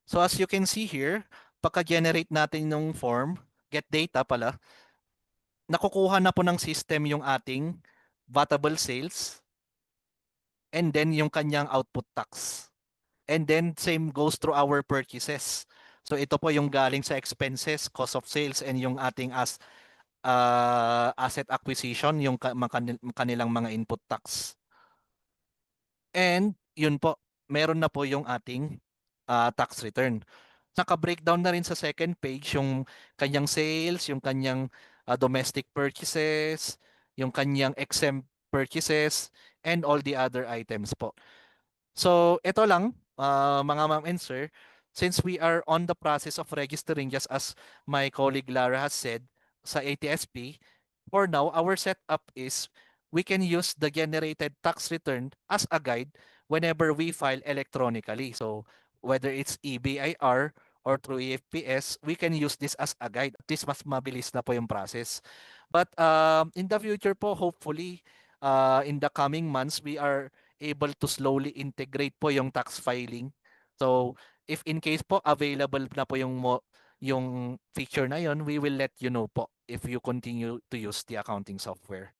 So as you can see here, pagka-generate natin ng form, get data pala, nakukuha na po ng system yung ating vatable sales and then yung kanyang output tax. And then same goes through our purchases. So ito po yung galing sa expenses, cost of sales, and yung ating asset acquisition, yung kanilang mga input tax. And yun po, meron na po yung ating tax return. Naka-breakdown na rin sa second page yung kanyang sales, yung kanyang domestic purchases, yung kanyang exempt purchases, and all the other items po. So, ito lang, mga ma'am and sir, since we are on the process of registering, just as my colleague Lara has said, sa ATSP, for now, our setup is we can use the generated tax return as a guide whenever we file electronically. So, whether it's EBIR or through EFPS, we can use this as a guide. At least mas mabilis na po yung process. But in the future po, hopefully, in the coming months, we are able to slowly integrate po yung tax filing. So, if in case po available na po yung feature na yon, we will let you know po if you continue to use the accounting software.